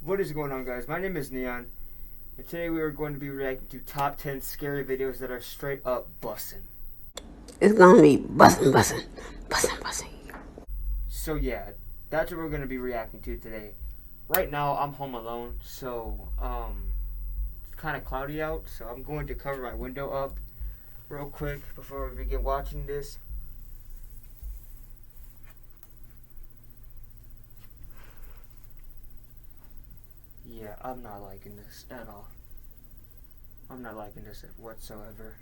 What is going on, guys? My name is Neon, and today we are going to be reacting to top 10 scary videos that are straight up bussin'. It's gonna be bussin'. So yeah, that's what we're going to be reacting to today. Right now, I'm home alone, so it's kind of cloudy out, so I'm going to cover my window up real quick before we begin watching this. Yeah, I'm not liking this at all. I'm not liking this whatsoever.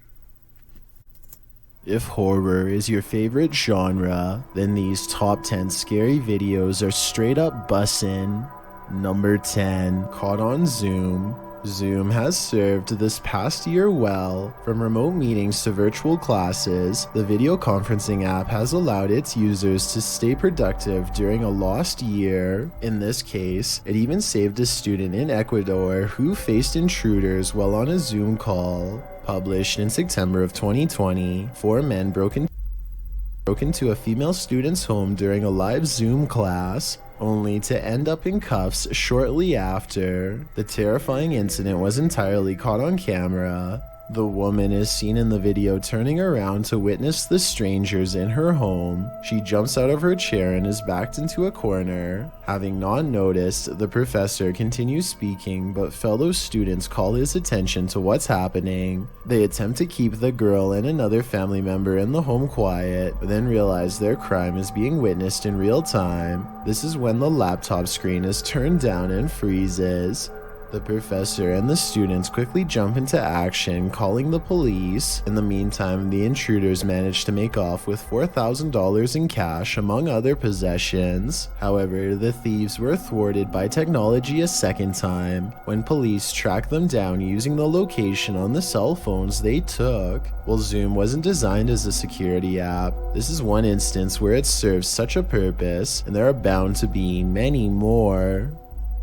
If horror is your favorite genre, then these top 10 scary videos are straight up bussin'. Number 10, caught on Zoom. Zoom has served this past year well. From remote meetings to virtual classes, the video conferencing app has allowed its users to stay productive during a lost year. In this case, it even saved a student in Ecuador who faced intruders while on a Zoom call. Published in September of 2020, 4 men broke into a female student's home during a live Zoom class, only to end up in cuffs shortly after. The terrifying incident was entirely caught on camera. The woman is seen in the video turning around to witness the strangers in her home. She jumps out of her chair and is backed into a corner. Having not noticed, the professor continues speaking, but fellow students call his attention to what's happening. They attempt to keep the girl and another family member in the home quiet, but then realize their crime is being witnessed in real time. This is when the laptop screen is turned down and freezes. The professor and the students quickly jump into action, calling the police. In the meantime, the intruders manage to make off with $4,000 in cash, among other possessions. However, the thieves were thwarted by technology a second time, when police tracked them down using the location on the cell phones they took. While Zoom wasn't designed as a security app, this is one instance where it serves such a purpose, and there are bound to be many more.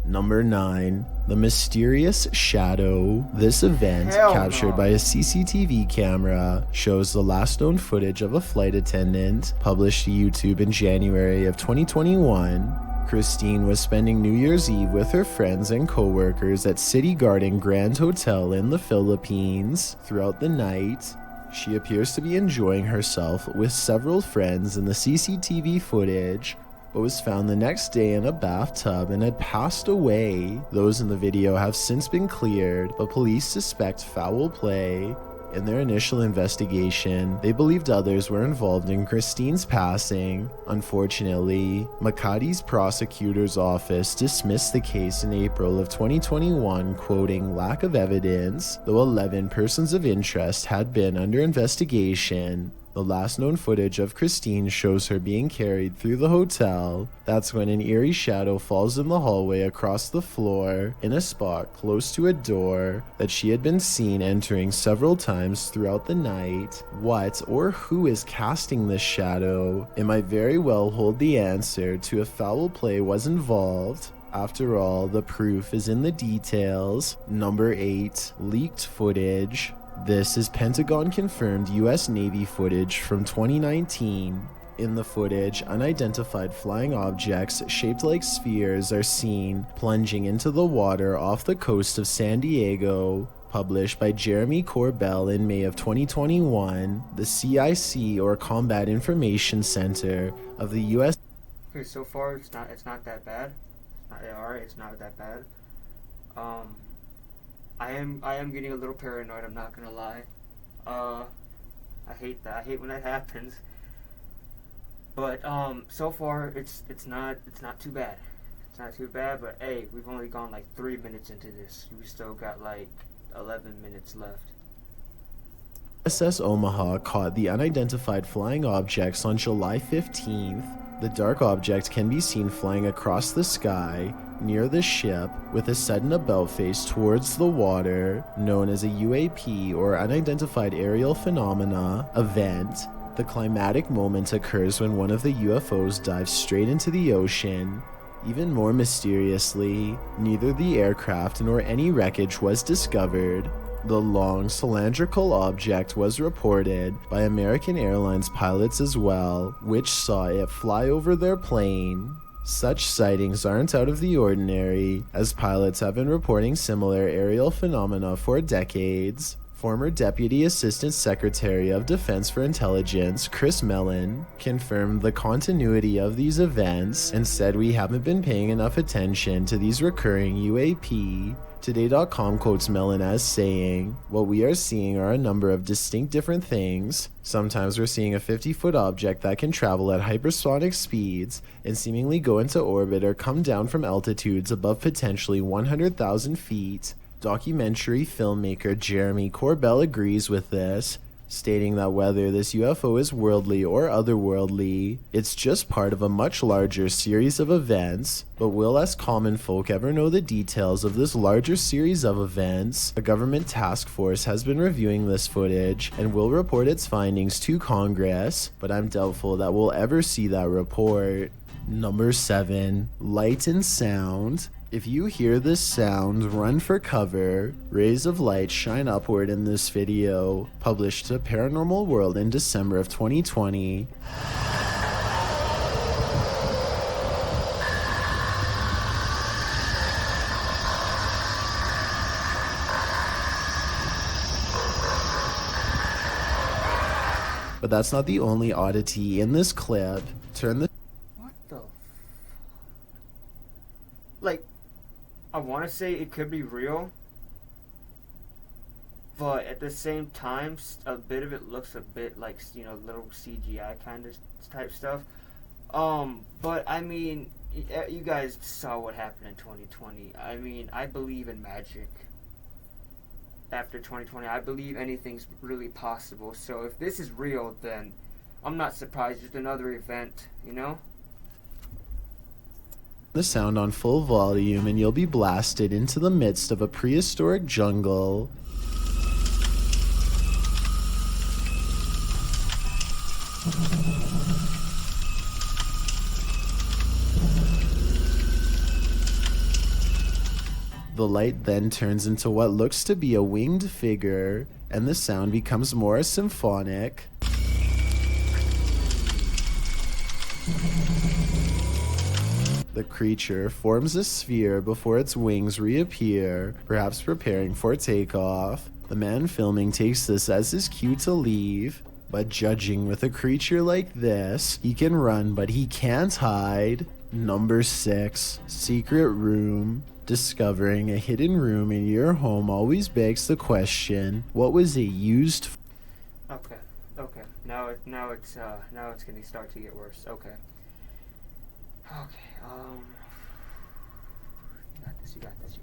Number 9. The mysterious shadow. This event, captured by a CCTV camera, shows the last known footage of a flight attendant, published to YouTube in January of 2021. Christine was spending New Year's Eve with her friends and co-workers at City Garden Grand Hotel in the Philippines. Throughout the night, she appears to be enjoying herself with several friends in the CCTV footage, but was found the next day in a bathtub and had passed away. Those in the video have since been cleared, but police suspect foul play. In their initial investigation, they believed others were involved in Christine's passing. Unfortunately, Makati's prosecutor's office dismissed the case in April of 2021, quoting lack of evidence, though 11 persons of interest had been under investigation. The last known footage of Christine shows her being carried through the hotel. That's when an eerie shadow falls in the hallway across the floor, in a spot close to a door that she had been seen entering several times throughout the night. What or who is casting this shadow? It might very well hold the answer to if foul play was involved. After all, the proof is in the details. Number 8. Leaked footage. This is Pentagon-confirmed U.S. Navy footage from 2019. In the footage, unidentified flying objects shaped like spheres are seen plunging into the water off the coast of San Diego. Published by Jeremy Corbell in May of 2021, the CIC, or Combat Information Center of the U.S. Okay, so far it's not that bad. It's not that bad. I am getting a little paranoid, I'm not gonna lie. I hate that. I hate when that happens. But so far it's not too bad. It's not too bad, but hey, we've only gone like 3 minutes into this. We still got like 11 minutes left. SS Omaha caught the unidentified flying objects on July 15th. The dark object can be seen flying across the sky near the ship with a sudden about face towards the water, known as a UAP, or Unidentified Aerial Phenomena event. The climatic moment occurs when one of the UFOs dives straight into the ocean. Even more mysteriously, neither the aircraft nor any wreckage was discovered. The long cylindrical object was reported by American Airlines pilots as well, which saw it fly over their plane. Such sightings aren't out of the ordinary, as pilots have been reporting similar aerial phenomena for decades. Former Deputy Assistant Secretary of Defense for Intelligence, Chris Mellon, confirmed the continuity of these events and said we haven't been paying enough attention to these recurring UAP. Today.com quotes Mellon as saying, "What we are seeing are a number of distinct different things. Sometimes we're seeing a 50-foot object that can travel at hypersonic speeds and seemingly go into orbit or come down from altitudes above potentially 100,000 feet. Documentary filmmaker Jeremy Corbell agrees with this, stating that whether this UFO is worldly or otherworldly, it's just part of a much larger series of events. But will us common folk ever know the details of this larger series of events? A government task force has been reviewing this footage and will report its findings to Congress, but I'm doubtful that we'll ever see that report." Number 7. Light and sound. If you hear this sound, run for cover. Rays of light shine upward in this video, published to Paranormal World in December of 2020. But that's not the only oddity in this clip. Turn the What the? Like, I want to say it could be real, but at the same time, a bit of it looks a bit like, you know, little CGI kind of type stuff. But I mean, you guys saw what happened in 2020. I mean, I believe in magic. After 2020, I believe anything's really possible. So if this is real, then I'm not surprised. It's another event, you know? The sound on full volume and you'll be blasted into the midst of a prehistoric jungle. The light then turns into what looks to be a winged figure, and the sound becomes more symphonic. The creature forms a sphere before its wings reappear, perhaps preparing for takeoff. The man filming takes this as his cue to leave, but judging with a creature like this, he can run but he can't hide. Number 6. Secret room. Discovering a hidden room in your home always begs the question, what was it used for? Okay. Now it's gonna start to get worse. Okay. You got this.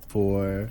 For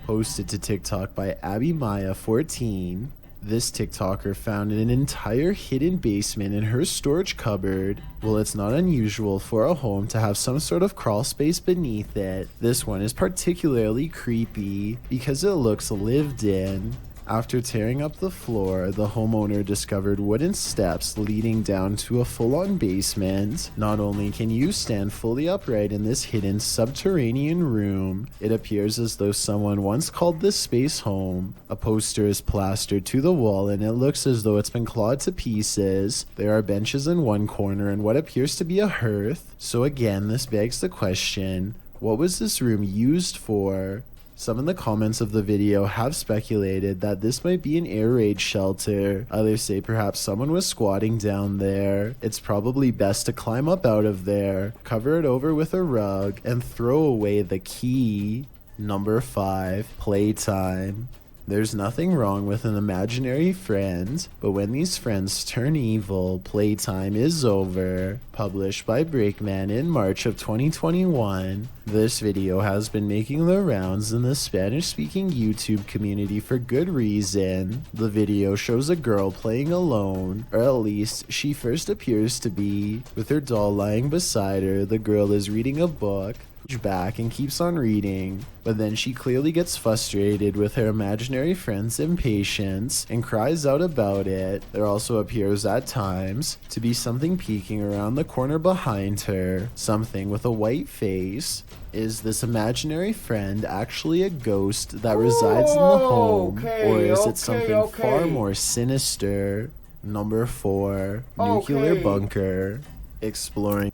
posted to TikTok by Abby Maya 14. This TikToker found an entire hidden basement in her storage cupboard. Well, it's not unusual for a home to have some sort of crawl space beneath it. This one is particularly creepy because it looks lived in. After tearing up the floor, the homeowner discovered wooden steps leading down to a full-on basement. Not only can you stand fully upright in this hidden subterranean room, it appears as though someone once called this space home. A poster is plastered to the wall and it looks as though it's been clawed to pieces. There are benches in one corner and what appears to be a hearth. So again, this begs the question, what was this room used for? Some in the comments of the video have speculated that this might be an air raid shelter. Others say perhaps someone was squatting down there. It's probably best to climb up out of there, cover it over with a rug, and throw away the key. Number 5. Playtime. There's nothing wrong with an imaginary friend, but when these friends turn evil, playtime is over. Published by Breakman in March of 2021. This video has been making the rounds in the Spanish-speaking YouTube community for good reason. The video shows a girl playing alone, or at least she first appears to be. With her doll lying beside her, the girl is reading a book. Back and keeps on reading, but then she clearly gets frustrated with her imaginary friend's impatience and cries out about it. There also appears at times to be something peeking around the corner behind her, something with a white face. Is this imaginary friend actually a ghost that resides in the home, or is it something far more sinister? Number 4, nuclear bunker. Exploring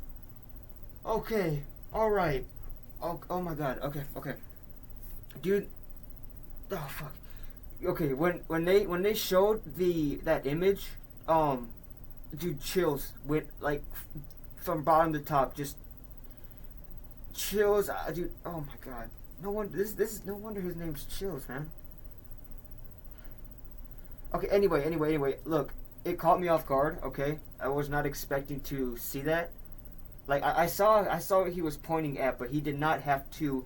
Okay. All right. Oh my God. Okay. Dude. Oh fuck. Okay. When they showed that image, dude, chills went like from bottom to top, just chills. Dude. Oh my God. No one. This is no wonder his name's Chills, man. Okay. Anyway. Look, it caught me off guard. Okay. I was not expecting to see that. Like I saw what he was pointing at, but he did not have to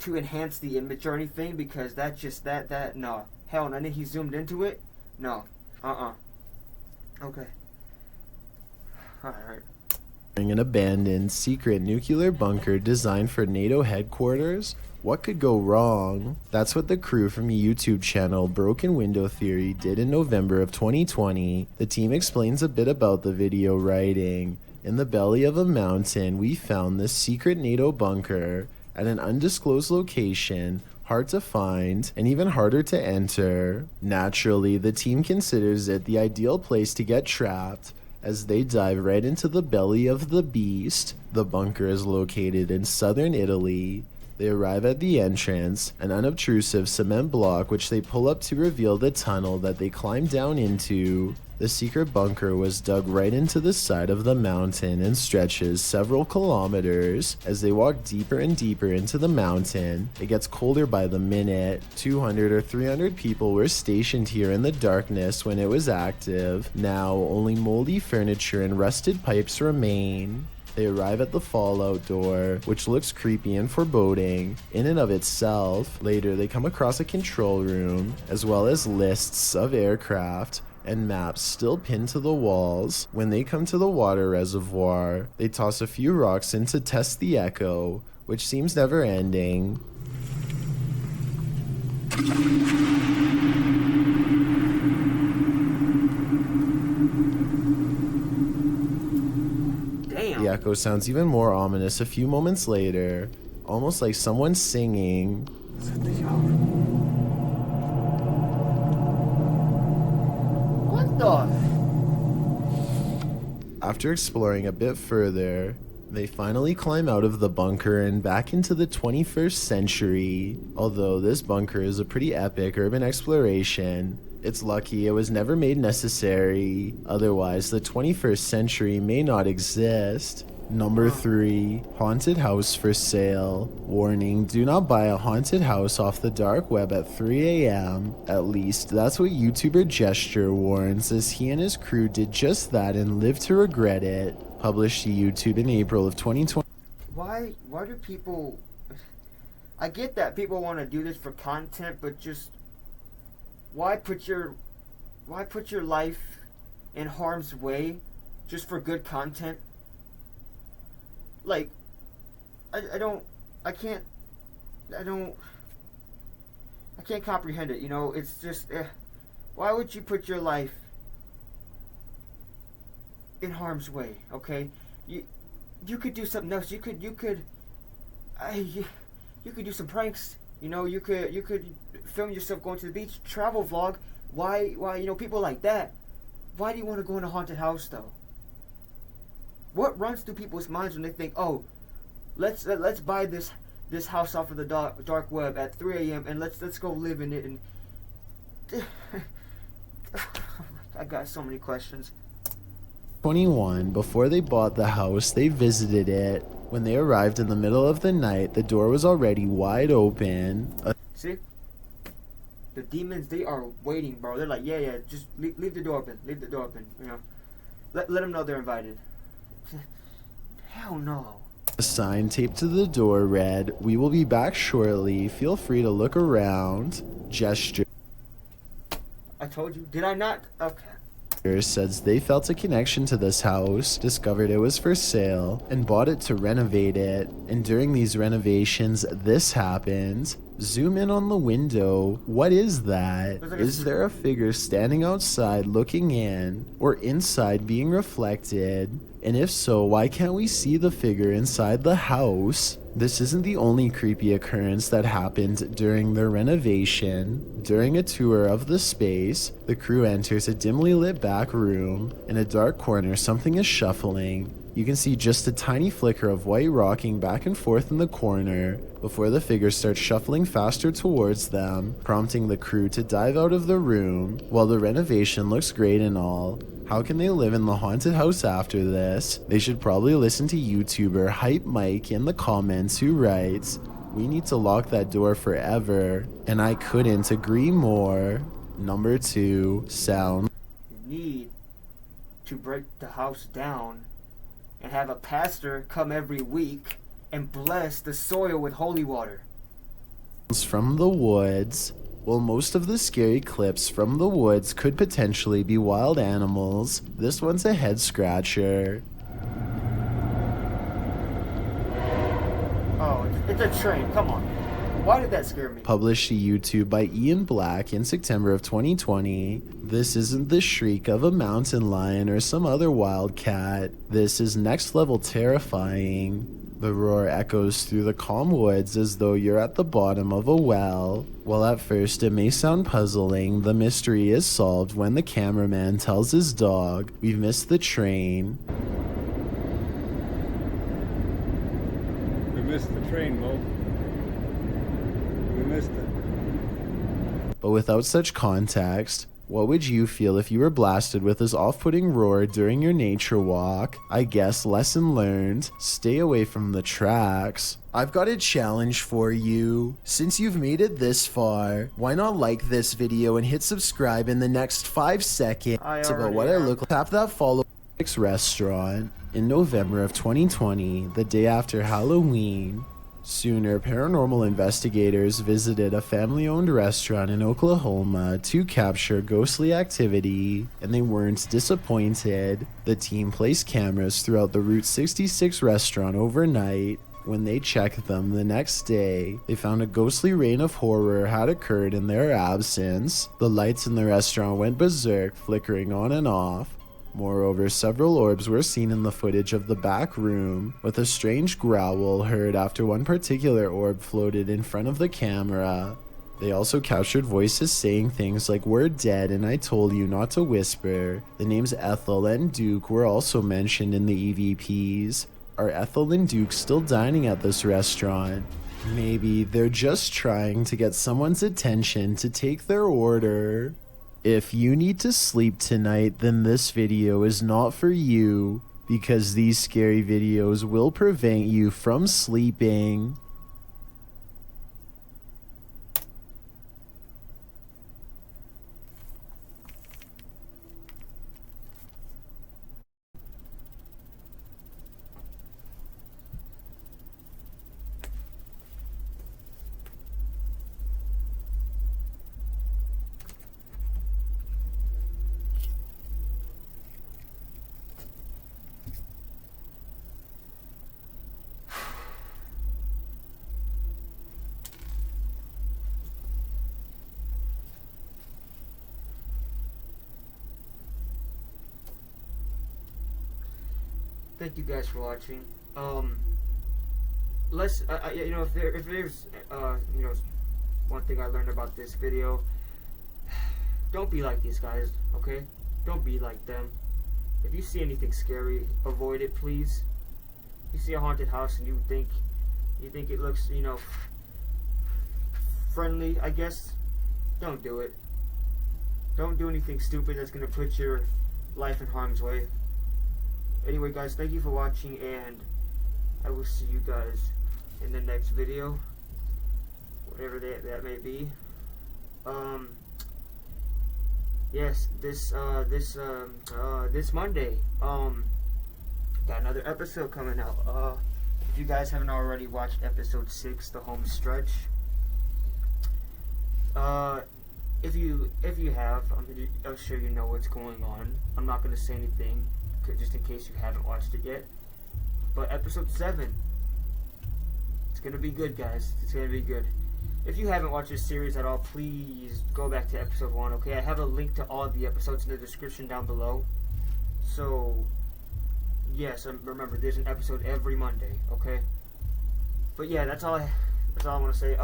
enhance the image or anything, because that just that no, hell no. And then he zoomed into it. No. Okay. All right. An abandoned secret nuclear bunker designed for NATO headquarters? What could go wrong? That's what the crew from YouTube channel Broken Window Theory did in November of 2020. The team explains a bit about the video, writing, "In the belly of a mountain, we found this secret NATO bunker at an undisclosed location, hard to find and even harder to enter. Naturally, the team considers it the ideal place to get trapped as they dive right into the belly of the beast. The bunker is located in southern Italy. They arrive at the entrance, an unobtrusive cement block which they pull up to reveal the tunnel that they climb down into. The secret bunker was dug right into the side of the mountain and stretches several kilometers. As they walk deeper and deeper into the mountain, it gets colder by the minute. 200 or 300 people were stationed here in the darkness when it was active. Now, only moldy furniture and rusted pipes remain. They arrive at the fallout door, which looks creepy and foreboding in and of itself. Later, they come across a control room, as well as lists of aircraft and maps still pinned to the walls. When they come to the water reservoir, they toss a few rocks in to test the echo, which seems never ending. Damn. The echo sounds even more ominous a few moments later, almost like someone singing. What the? After exploring a bit further, they finally climb out of the bunker and back into the 21st century. Although this bunker is a pretty epic urban exploration, it's lucky it was never made necessary. Otherwise, the 21st century may not exist. Number 3, haunted house for sale. Warning, do not buy a haunted house off the dark web at 3 a.m. At least, that's what YouTuber Gesture warns, as he and his crew did just that and lived to regret it. Published to YouTube in April of 2020. Why do people... I get that people want to do this for content, but just... Why put your life in harm's way just for good content? Like, I can't comprehend it, you know? It's just, why would you put your life in harm's way, okay? You could do something else. You could do some pranks, you know? You could film yourself going to the beach, travel vlog. Why, you know, people like that. Why do you want to go in a haunted house, though? What runs through people's minds when they think, oh, let's buy this house off of the dark web at 3 a.m. and let's go live in it, and I got so many questions. 21, before they bought the house, they visited it. When they arrived in the middle of the night, the door was already wide open. See? The demons, they are waiting, bro. They're like, yeah, just leave the door open. Leave the door open, you know. Let them know they're invited. Hell no. A sign taped to the door read, "We will be back shortly. Feel free to look around." Gesture I told you. Did I not? Okay. says they felt a connection to this house, discovered it was for sale, and bought it to renovate it. And during these renovations, this happened. Zoom in on the window. What is that? Is there a figure standing outside looking in, or inside being reflected? And if so, why can't we see the figure inside the house? This isn't the only creepy occurrence that happened during the renovation. During a tour of the space, the crew enters a dimly lit back room. In a dark corner, something is shuffling. You can see just a tiny flicker of white rocking back and forth in the corner before the figure starts shuffling faster towards them, prompting the crew to dive out of the room. While the renovation looks great and all, how can they live in the haunted house after this? They should probably listen to YouTuber Hype Mike in the comments, who writes, "We need to lock that door forever." And I couldn't agree more. Number 2, sound. You need to break the house down and have a pastor come every week and bless the soil with holy water. From the woods. While most of the scary clips from the woods could potentially be wild animals, this one's a head scratcher. Oh, it's a train. Come on. Why did that scare me? Published to YouTube by Ian Black in September of 2020. This isn't the shriek of a mountain lion or some other wild cat. This is next level terrifying. The roar echoes through the calm woods as though you're at the bottom of a well. While at first it may sound puzzling, the mystery is solved when the cameraman tells his dog, "We've missed the train." We missed the train, Mo. We missed it. But without such context, what would you feel if you were blasted with this off-putting roar during your nature walk? I guess lesson learned, stay away from the tracks. I've got a challenge for you. Since you've made it this far, why not like this video and hit subscribe in the next 5 seconds about what I look like? Tap that follow restaurant. In November of 2020, the day after Halloween, sooner, paranormal investigators visited a family-owned restaurant in Oklahoma to capture ghostly activity, and they weren't disappointed. The team placed cameras throughout the Route 66 restaurant overnight. When they checked them the next day, they found a ghostly reign of horror had occurred in their absence. The lights in the restaurant went berserk, flickering on and off. Moreover, several orbs were seen in the footage of the back room, with a strange growl heard after one particular orb floated in front of the camera. They also captured voices saying things like, "We're dead and I told you not to whisper." The names Ethel and Duke were also mentioned in the EVPs. Are Ethel and Duke still dining at this restaurant? Maybe they're just trying to get someone's attention to take their order. If you need to sleep tonight, then this video is not for you, because these scary videos will prevent you from sleeping. Thank you guys for watching. Let's you know, if there's you know, one thing I learned about this video, don't be like these guys, okay? Don't be like them. If you see anything scary, avoid it, please. You see a haunted house and you think it looks, you know, friendly, I guess, don't do it. Don't do anything stupid that's gonna put your life in harm's way. Anyway, guys, thank you for watching, and I will see you guys in the next video, whatever that may be. Yes, this Monday, got another episode coming out. If you guys haven't already watched episode 6, the home stretch, if you have, I'm sure you know what's going on. I'm not gonna say anything, just in case you haven't watched it yet. But episode 7, it's gonna be good, guys. It's gonna be good. If you haven't watched this series at all, please go back to episode 1, okay? I have a link to all the episodes in the description down below. So, yes, remember, there's an episode every Monday, okay? But yeah, that's all I want to say.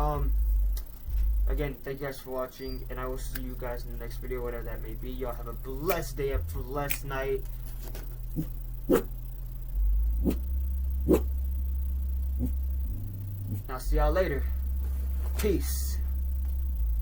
Again, thank you guys for watching, and I will see you guys in the next video, whatever that may be. Y'all have a blessed day, a blessed night. I'll see y'all later. Peace.